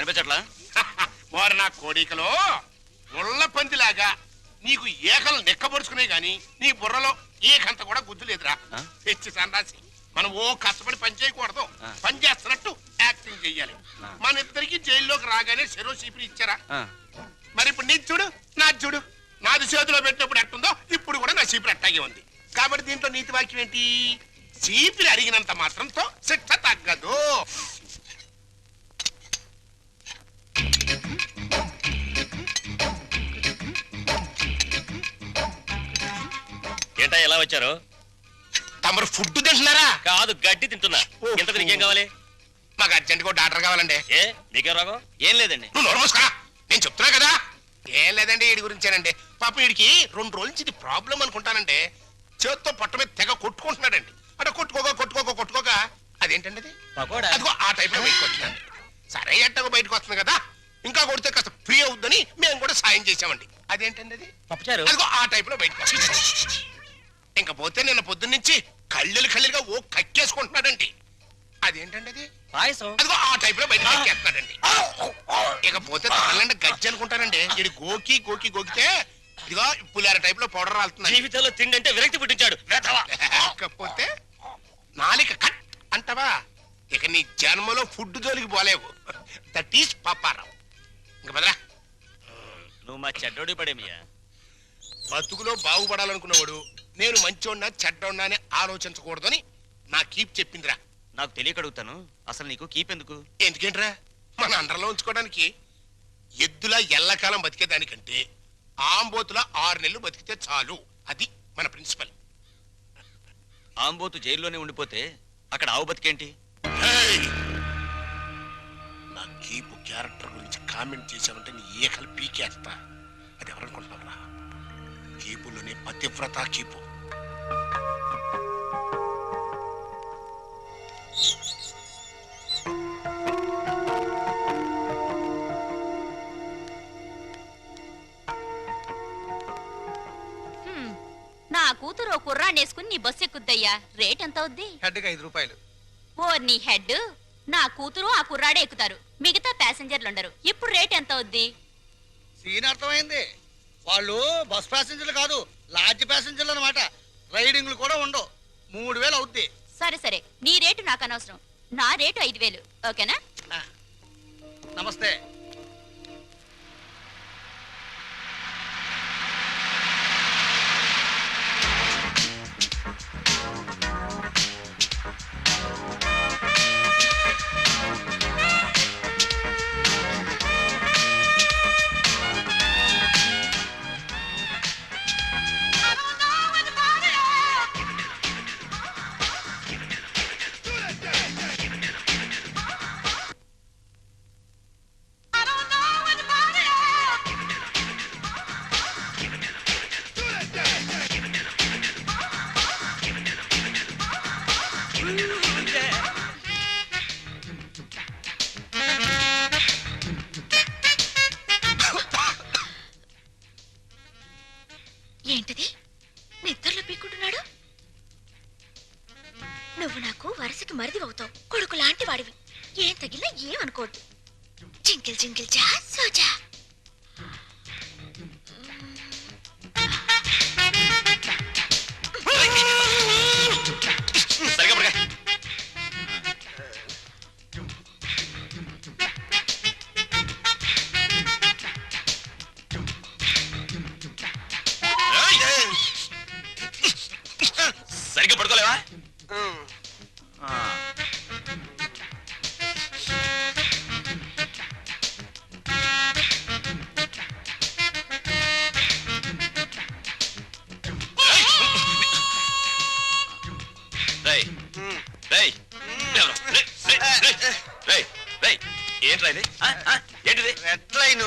కనిపించట్లా? వారు నా కోడికలో ముళ్ళ పందిలాగా నీకు ఏకలు నెక్కబరుచుకునే గాని నీ బుర్రలో ఏకంత కూడా గుద్దు లేదురా. తెచ్చి సన్నాసి మనం ఓ కష్టపడి పని చేయకూడదు, పని చేస్తున్నట్టు యాక్టింగ్ చెయ్యాలి. మన ఇద్దరికి జైల్లోకి రాగానే చెరో చీపురు ఇచ్చారా? మరి ఇప్పుడు నీ చూడు, నా చూడు, నాది చేతిలో పెట్టినప్పుడు ఎట్టుందో ఇప్పుడు కూడా నా చీపురు అట్టాగే ఉంది. కాబట్టి దీంట్లో నీతి వాక్యం ఏంటి? చీపురు అడిగినంత మాత్రంతో శిక్ష తగ్గదు. ఏంటా ఎలా వచ్చారు? తమరు ఫుడ్ తింటున్నారా? కాదు, గడ్డి తింటున్నా. ఎంత నీకేం కావాలి? మాకు అర్జెంట్ గా డాక్టర్ కావాలండి. ఏ నీకేం రాగం? ఏం లేదండి. నువ్వు నోరు మూసుకురా, నేను చెప్తున్నా కదా. ఏం లేదండి, వీడి గురించేనండి. పాప వీడికి 2 రోజుల నుంచి ఇది ప్రాబ్లం అనుకుంటానండి. చేత్తో పొట్ట మీద తెగ కొట్టుకుంటున్నాడండి. అంటే కొట్టుకోక అదేంటండి అది? అదిగో ఆ టైప్ లో బయటకు వచ్చిందండి. సరే ఎట్టగో బయటకు వస్తుంది కదా, ఇంకా కొడితే కాస్త ఫ్రీ అవుద్దని మేము కూడా సాయం చేసామండి. అదేంటండి అది? అదిగో ఆ టైప్ లో బయటకు వస్తుంది. ఇంకా పోతే నిన్న పొద్దున్న నుంచి కళ్ళుగా ఓ కక్కేసుకుంటున్నాడండి. అదేంటండి అది? అదిగో ఆ టైప్ లో బయటకు కక్కేస్తున్నాడండి. ఇకపోతే తాళ్ళండి గజ్జి అనుకుంటానండి. ఇది గోకితే ఇదిగో పులిహార టైప్ లో పౌడర్ రాలుతుంది. జీవితంలో తిండి అంటే విరక్తి పుట్టించాడు. ఇకపోతే నాలిక కట్ అంటావా? ఇక నీ జన్మలో ఫుడ్ జోలికి పోలేవు. That is Paparao. ఇంకా బదరా, నువ్వు మా చెడ్డోడి పడేమియా. బతుకులో బాగుపడాలనుకున్నవాడు నేను మంచోడినా చెడ్డోడినా అని ఆలోచించకూడదని నా కీప్ చెప్పిందిరా. నాకు తెలియక అడుగుతాను, అసలు నీకు కీప్ ఎందుకు? ఎందుకేంట్రా, మన అండర్లో ఉంచుకోవడానికి. ఎద్దులా ఎల్లకాలం బతికేదానికంటే ఆంబోతులా 6 నెలలు బతికితే చాలు. అది మన ప్రిన్సిపల్. ఆంబోతు జైల్లోనే ఉండిపోతే అక్కడ ఆవు బతికేంటి? నా కీపు క్యారెక్టర్ గురించి కామెంట్ చేసావంటే నీ ఏకలు పీకేస్తా. అది ఎవరనుకుంటున్నారా? కీపులోనే పతివ్రత కీపు. నా కూతురు కుర్రానేసుకుని నీ బస్సు ఎక్కుద్దయ్యా. రేట్ ఎంత అవుద్ది? హెడ్కి 5 రూపాయలు. ఓ నీ హెడ్, నా కూతురు ఆ కుర్రాడే ఎక్కుతారు, మిగతా ప్యాసింజర్లు ఉండరు. ఇప్పుడు రేట్ ఎంత అవుద్ది? సీన్ అర్థమైంది. వాళ్ళు బస్ ప్యాసింజర్లు కాదు, లాడ్జ్ ప్యాసింజర్లు అనమాట. రైడింగ్లు కూడా ఉండవు. 3000 అవుద్ది. సరే నీ రేటు నాకు అనవసరం. నా రేటు 5000. ఓకేనా? నమస్తే. ఏంటిది? నిద్రలో పీక్కుంటున్నాడు. నువ్వు నాకు వరసకి మరిదివవుతావు. కొడుకు లాంటి వాడివి. ఏం తగిలినా ఏమనుకోవద్దు. జింకిల్ జింకిల్ జా సోజా. సరిగ్గా పడుకోలేవా? ఏంట్రా ఇది? ఏంటిది? Red line.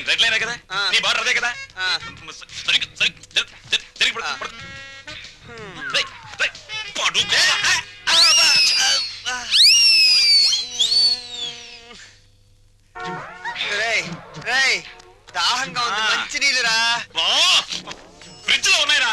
రెడ్ లైన్ కదా? నీ బార్డర్ అదే కదా? దాహంగా ఉంది, మంచి నీళ్ళురా. ఫ్రిడ్జ్ లో ఉన్నాయిరా.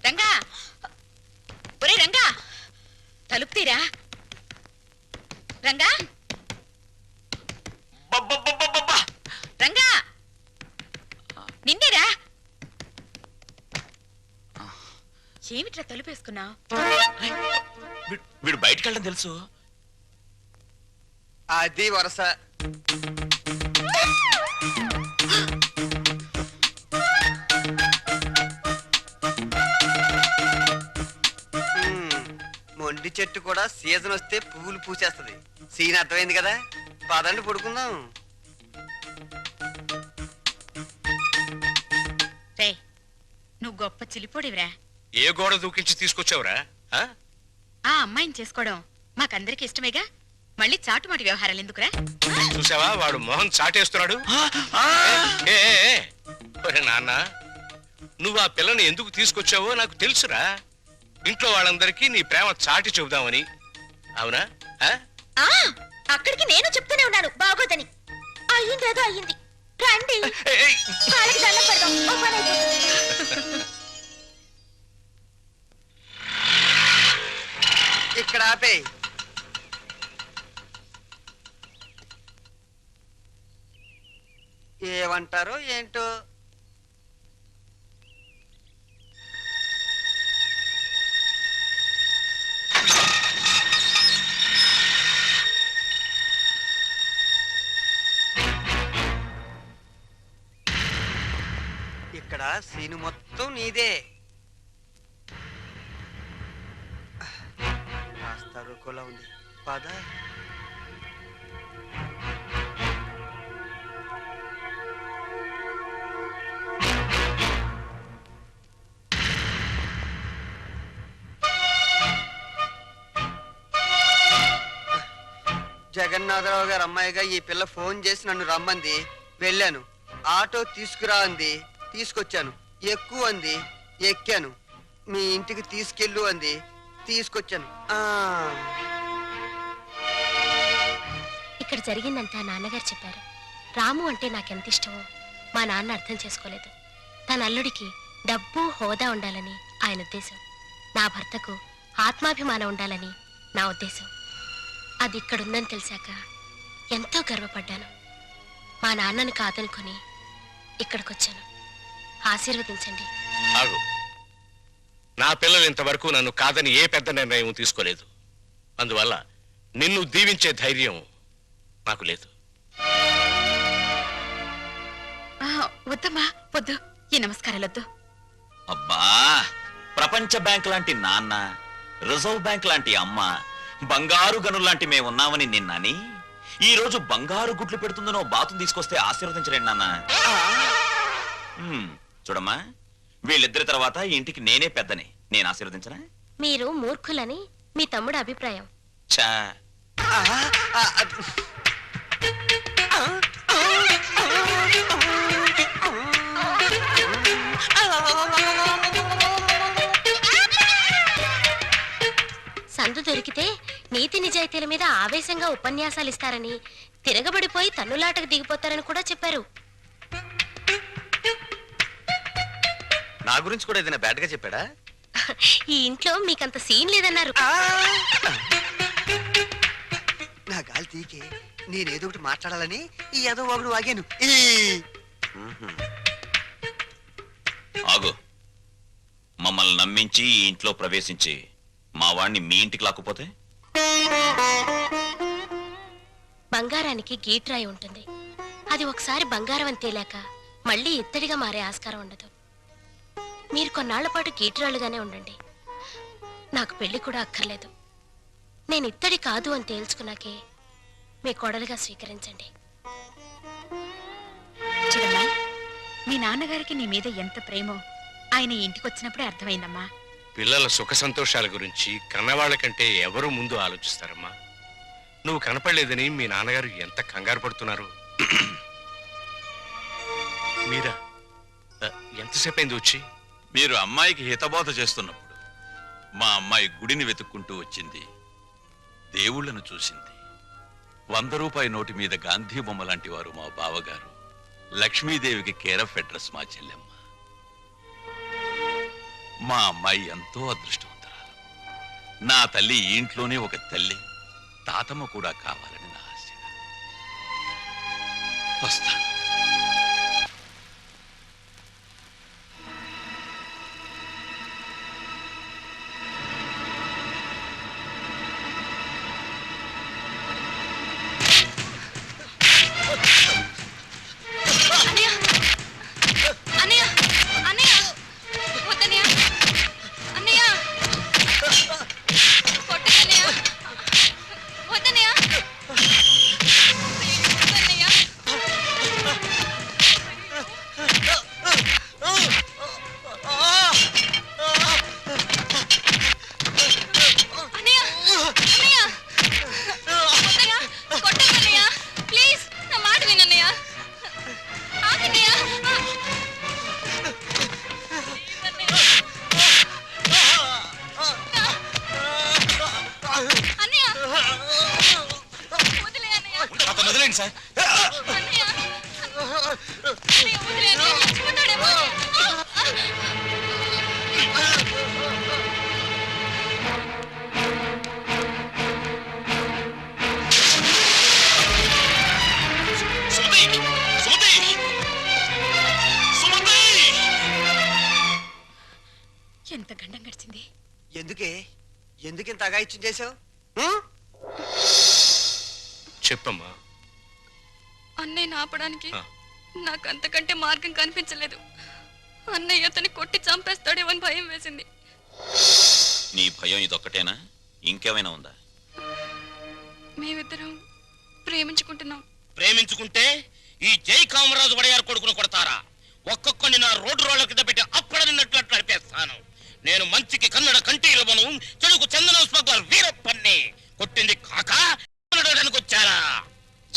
రంగా, ఒరే రంగా, తలుపు తీరా. రంగా, బబ్బబ్బబ్బబ్బబ్బా! రంగా, నిన్నేరా. ఏమిట్రా తలుపేసుకున్నావు? వీడు బయటకు వెళ్ళడం తెలుసు. అది వరస. మొండి చెట్టు కూడా సీజన్ వస్తే పువ్వులు పూసేస్తది. సీన్ అర్థమైంది కదా, పదండి పడుకుందాం. రే, నువ్వు గొప్ప చిలిపోడివిరా. ఏ గోడ దూకించి తీసుకొచ్చావురా? ఆ అమ్మాయిని చేసుకోవడం మాకందరికి ఇష్టమేగా, మళ్ళీ చాటుమాటి వ్యవహారాలు ఎందుకురా? చూసావా వాడు మొహం చాటేస్తున్నాడు. ఏ, ఏ, ఏ, ఒరే నాన్న, నువ్వు ఆ పిల్లని ఎందుకు తీసుకొచ్చావో నాకు తెలుసురా. ఇంట్లో వాళ్ళందరికీ నీ ప్రేమ చాటి చెబుదామని. అవునా? ఆ అక్కడికి నేను చెప్తూనే ఉన్నాను బాగోదని. అయ్యిందేదో అయ్యింది, రండి వాళ్ళకి దండం పెడదాం. ఓ పని అయిపోతుంది. ఇక్కడ ఆపే. ఏమంటారో ఏంటో. ఇక్కడ సీను మొత్తం నీదే. కాస్త రుకోలా ఉంది, పద. జగన్నాథరావు గారు అమ్మాయిగా ఈ పిల్ల ఫోన్ చేసి నన్ను రమ్మంది. వెళ్ళాను. ఆటో తీసుకురా అంది, తీసుకొచ్చాను. ఎక్కువ అంది, ఎక్కాను. మీ ఇంటికి తీసుకెళ్ళు అంది, తీసుకొచ్చాను. ఇక్కడ జరిగిందంతా నాన్నగారు చెప్పారు. రాము అంటే నాకెంత ఇష్టమో మా నాన్న అర్థం చేసుకోలేదు. తన అల్లుడికి డబ్బు హోదా ఉండాలని ఆయన ఉద్దేశం. నా భర్తకు ఆత్మాభిమానం ఉండాలని నా ఉద్దేశం. అది ఇక్కడుందని తెలిసాక ఎంతో గర్వపడ్డాను. మా నాన్నను కాదనుకొని ఇక్కడికొచ్చాను. ఆశీర్వదించండి. ఆగు. నా పిల్లలు ఇంతవరకు నన్ను కాదని ఏ పెద్ద నిర్ణయం తీసుకోలేదు. అందువల్ల నిన్ను దీవించే ధైర్యం నాకు లేదు. వద్దమ్మా, వద్దు. ఈ నమస్కారాలొద్దు. అబ్బా, ప్రపంచ బ్యాంక్ లాంటి నాన్న, రిజర్వ్ బ్యాంక్ లాంటి అమ్మ, బంగారు గనుల్లాంటి మేమున్నామని నిన్నని ఈ రోజు బంగారు గుడ్లు పెడుతుందనో బాతును తీసుకొస్తే ఆశీర్వదించలేండి నాన్న. చూడమ్మా, వీళ్ళిద్దరి తర్వాత ఈ ఇంటికి నేనే పెద్దని. నేను ఆశీర్వదించనా? మీరు మూర్ఖులని మీ తమ్ముడు అభిప్రాయం. చా సందు దొరికితే నీతి నిజాయితీల మీద ఆవేశంగా ఉపన్యాసాలు ఇస్తారని, తిరగబడిపోయి తన్నులాటకు దిగిపోతారని కూడా చెప్పారు. నా గురించి కూడా ఏదైనా బ్యాడ్ గా చెప్పాడా? ఈ ఇంట్లో మీకంత సీన్ లేదన్నారు. నా గాలి తీకే నేనేదో ఒకటి మాట్లాడాలని ఈ ఏదో ఒకడు వాగాను. ఆగు. మమ్మల్ని నమ్మించి ఈ ఇంట్లో ప్రవేశించి మా వాణ్ణి మీ ఇంటికి లాక్కుపోతే? బంగారానికి గీట్రాయి ఉంటుంది. అది ఒకసారి బంగారం అని తేలాక మళ్ళీ ఇత్తడిగా మారే ఆస్కారం ఉండదు. మీరు కొన్నాళ్ల పాటు గీట్రాలుగానే ఉండండి. నాకు పెళ్లి కూడా అక్కర్లేదు. నేను ఇత్తడి కాదు అని తేల్చుకున్నాకే మీ కోడలుగా స్వీకరించండి. చూడమ్మా, మీ నాన్నగారికి నీ మీద ఎంత ప్రేమో ఆయన ఇంటికి వచ్చినప్పుడే అర్థమైందమ్మా. పిల్లల సుఖ సంతోషాల గురించి కన్నవాళ్ల కంటే ఎవరు ముందు ఆలోచిస్తారమ్మా. నువ్వు కనపడలేదని మీ నాన్నగారు ఎంత కంగారు పడుతున్నారు. మీరా ఎంతసేపు అయింది వచ్చి? మీరు అమ్మాయికి హితబోధ చేస్తున్నప్పుడు మా అమ్మాయి గుడిని వెతుక్కుంటూ వచ్చింది. దేవుళ్లను చూసింది. 100 రూపాయి నోటి మీద గాంధీ బొమ్మ లాంటి వారు మా బావగారు. లక్ష్మీదేవికి కేర్ ఆఫ్ అడ్రస్ మా చెల్లెమ్మ. మా అమ్మాయి ఎంతో అదృష్టవంతురాలు. నా తల్లి ఈ ఇంట్లోనే ఒక తల్లి, తాతమ్మ కూడా కావాలని నా ఆశ. వస్తాను. అన్నయ్య అన్నయ్య అన్నయ్య వద్దన్నయ్య అన్నయ్య కొట్టన్నయ్య వద్దన్నయ్య వద్దన్నయ్య అన్నయ్య అన్నయ్య వద్దన్నయ్య కొట్టన్నయ్య ప్లీజ్ నా మాట వినన్నయ్య ఆగన్నయ్య అన్నయ్య వదిలే అన్నయ్య అతను వదిలేండి సార్. అన్నయ్య అన్నయ్య వదిలే అన్నయ్య చచ్చిపోతాడేమో సుమతి! సుమతి! సుమతి! ఎంత గండం గడిచింది. ఎందుకింత అగాయిత్యం చేసావు? చెప్పమ్మా. అన్నయ్యని ఆపడానికి ఆ. నాకు అంతకంటే మార్గం కనిపించలేదు. అన్నయ్య అతన్ని కొట్టి చంపేస్తాడేమో అని భయం వేసింది. నీ భయం ఇదొక్కటేనా? ఇంకేమైనా ఉందా? మేమిద్దరం ప్రేమించుకుంటున్నాం. ప్రేమించుకుంటే ఈ జై కామరాజు వడయారు కొడుకును కొడతారా? ఒక్కొక్కడిని నా రోడ్డు రోడ్ల కింద పెట్టి అప్పడనిన్నట్లు నడిపేస్తాను. నేను మంచికి కన్నడ కంటీలవను, చెడుకు చందనం స్మగ్లర్ వీరప్పన్ని. కొట్టింది కాక అడగడానికి వచ్చారా?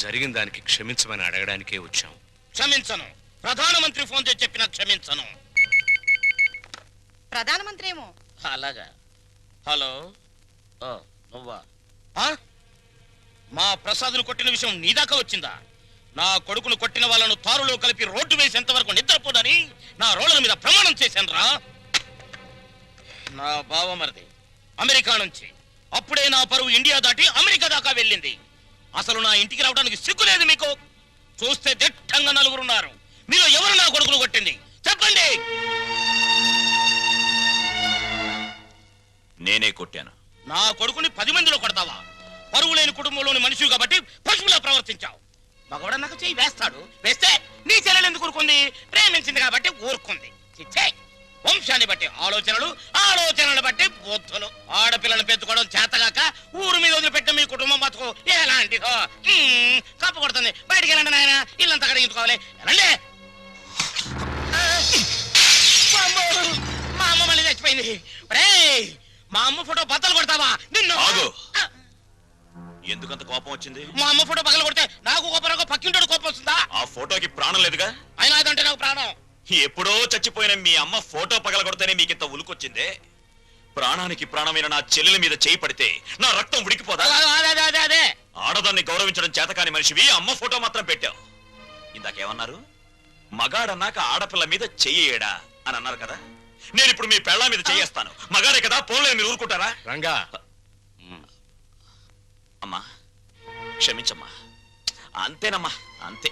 జరిగిన దానికి క్షమించమని అడగడానికే వచ్చాం. క్షమించను. ప్రధానమంత్రి ఫోన్ చేసి చెప్పినా క్షమించను. ప్రధానమంత్రి ఏమో. అలాగా. హలో. ఓ, నువ్వా? ఆ? మా ప్రసాద్ను కొట్టిన విషయం నీ దాకా వచ్చిందా? నా కొడుకును కొట్టిన వాళ్ళను తారులో కలిపి రోడ్డు వేసేంత వరకు నిద్రపోదని నా రోడ్ల మీద ప్రమాణం చేశాను రా. నా బావమరిది అమెరికా నుంచి అప్పుడే నా పరువు ఇండియా దాటి అమెరికా దాకా వెళ్ళింది. అసలు నా ఇంటికి రావడానికి సిగ్గులేదు మీకు? చూస్తే దిట్టంగా నలుగురున్నారు. మీలో ఎవరు నా కొడుకును కొట్టింది చెప్పండి. నేనే కొట్టాను. నా కొడుకుని 10 మందిలో కొడతావా? పరువు లేని కుటుంబంలోని మనిషి కాబట్టి పశువులా ప్రవర్తించావు. మగవాడ నాకు చెయ్యి వేస్తాడు. వేస్తే నీ చెల్లెలు ఎందుకు ఊరుకుంది? ప్రేమించింది కాబట్టి ఊరుకుంది. చిచ్చే. వంశాన్ని బట్టి ఆలోచనలు, ఆలోచనలు బట్టి బుద్ధులు. ఆడపిల్లలు పెంచుకోవడం చేతగాక ఊరు మీద వదిలిపెట్టిన మీ కుటుంబం బతుకు ఎలాంటిదో. కప్పు కొడుతుంది. బయటికి వెళ్ళండి నాయన, ఇల్లంతా కడిగించుకోవాలి. వెళ్ళండి. మా అమ్మ మళ్ళీ చచ్చిపోయింది. మా అమ్మ ఫోటో బద్దలు కొడతావా? నిన్ను ఆగు. ఎందుకంత కోపం వచ్చింది? మా అమ్మ ఫోటో పగల కొడితే నాకు కోపం, పక్కింటోడు కోపం వస్తుందా? ఆ ఫోటోకి ప్రాణం లేదుగా. అయినా అదంటే నాకు ప్రాణం. ఎప్పుడో చచ్చిపోయిన మీ అమ్మ ఫోటో పగలగొడితేనే మీకింత ఉలుకొచ్చిందే. ప్రాణానికి ప్రాణమైన నా చెల్లెల మీద చేయి పడితే నా రక్తం ఉడికిపోదా? అదే ఆడదాన్ని గౌరవించడం చేతకాని మనిషివి అమ్మ ఫోటో మాత్రం పెట్టావు. ఇందాకేమన్నారు? మగాడన్నాక ఆడపిల్ల మీద చెయ్యేడా అని అన్నారు కదా. నేను ఇప్పుడు మీ పెళ్ళ మీద చెయ్యేస్తాను. మగాడే కదా, పోలే మీరు ఊరుకుంటారా? రంగా, అమ్మా క్షమించమ్మా. అంతేనమ్మా, అంతే.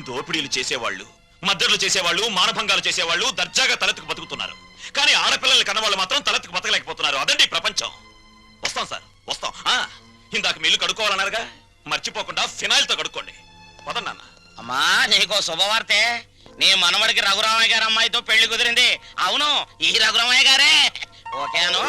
దోపిడీలు చేసేవాళ్ళు, మద్దతులు చేసేవాళ్ళు, మానభంగాలు చేసేవాళ్ళు దర్జాగా తలెత్తుకు బతుకుతున్నారు. కానీ ఆడపిల్లల్ని కన్నవాళ్ళు మాత్రం తలెత్తుకు బతకలేకపోతున్నారు. అదండి ప్రపంచం. వస్తాం సార్, వస్తాం. ఇందాక మీ ఇల్లు కడుక్కోవాలన్నారుగా, మర్చిపోకుండా ఫినాయిల్ తో కడుక్కోండి. పదన్నా. అమ్మా, నీకో శుభవార్తే. నీ మనవడికి రఘురామయ్య గారి అమ్మాయితో పెళ్లి కుదిరింది. అవును, ఈ రఘురామయ్య గారే. ఓకేను.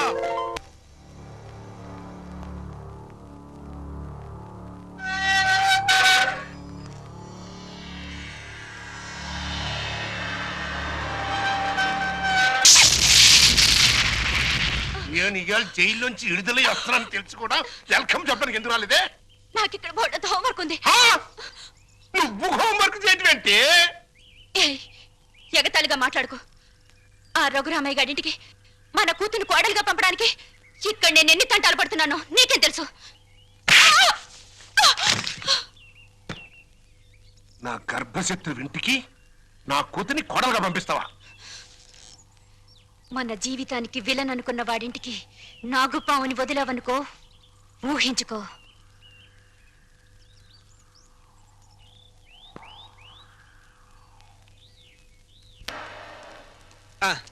నేను ఇవాళ జైల్లోంచి విడుదలై వస్తున్నాను తెలుసు కూడా వెల్కమ్ చెప్పడానికి ఎందుకు రాలేదే? నాకు ఇక్కడ బోర్డు హోంవర్క్ ఉంది. నువ్వు హోంవర్క్ చేయటం ఏంటి? ఏయ్, ఎగతాళిగా మాట్లాడుకో. ఆ రఘురామయ్య గారింటికి మన కూతురు కోడలుగా పంపడానికి ఇక్కడ నేను ఎన్ని తంటాలు పడుతున్నానో నీకేం తెలుసు? నా గర్భశత్రు ఇంటికి నా కూతుని కోడలుగా పంపిస్తావా? మన జీవితానికి విలన్ అనుకున్న వాడింటికి నాగుపావుని వదిలావనుకో, ఊహించుకో.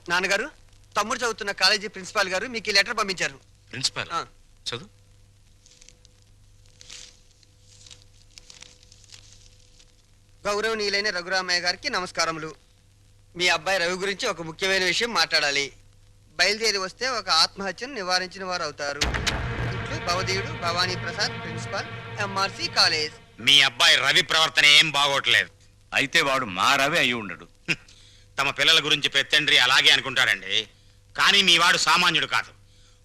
నాన్నగారు, తమ్ముడు చదువుతున్న కాలేజీ ప్రిన్సిపాల్ గారు మీకు ఈ లెటర్ పంపించారు. ప్రిన్సిపాల్ ఆ. చదువు. గౌరవనీయులైన రఘురామయ్య గారికి నమస్కారములు. మీ అబ్బాయి రవి గురించి ఒక ముఖ్యమైన విషయం మాట్లాడాలి. బయలుదేరి వస్తే ఒక ఆత్మహత్యను నివారించిన వారు అవుతారు. ఇట్లు భవదీయుడు Bhavani Prasad, principal, MRC college. మీ అబ్బాయి రవి ప్రవర్తన ఏం బాగోట్లేదు. అయితే వాడు మా రవి అయి ఉండడు. తమ పిల్లల గురించి పెత్తండ్రి అలాగే అనుకుంటాడండి. కానీ మీ వాడు సామాన్యుడు కాదు.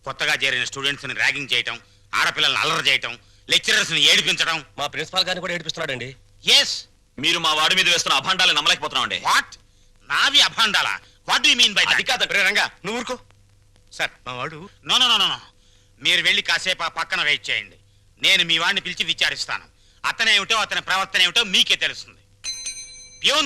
కొత్తగా చేరిన స్టూడెంట్స్ ని ర్యాగింగ్ చేయటం, ఆడపిల్లల్ని అల్లరి చేయటం, లెక్చరర్స్ ని ఏడిపించడం. మా ప్రిన్సిపాల్ గారిని కూడా ఏడిపిస్తున్నాడండి. ఎస్. మీరు మా వాడి మీద వేస్తున్న అభాండాలు నమ్మలేకపోతున్నాం అండి. వాట్? నావి అభాండాలా? What do you mean by అది కాదండి. రే రంగా, నువ్వు ఊరుకో. సార్, మా వాడు నో నో నో నో. మీరు వెళ్ళి కాసేపు ఆ పక్కన వెయిట్ చేయండి. నేను మీ వాడిని పిలిచి విచారిస్తాను. అతనేమిటో అతని ప్రవర్తన ఏమిటో మీకే తెలుస్తుంది. ప్యూన్,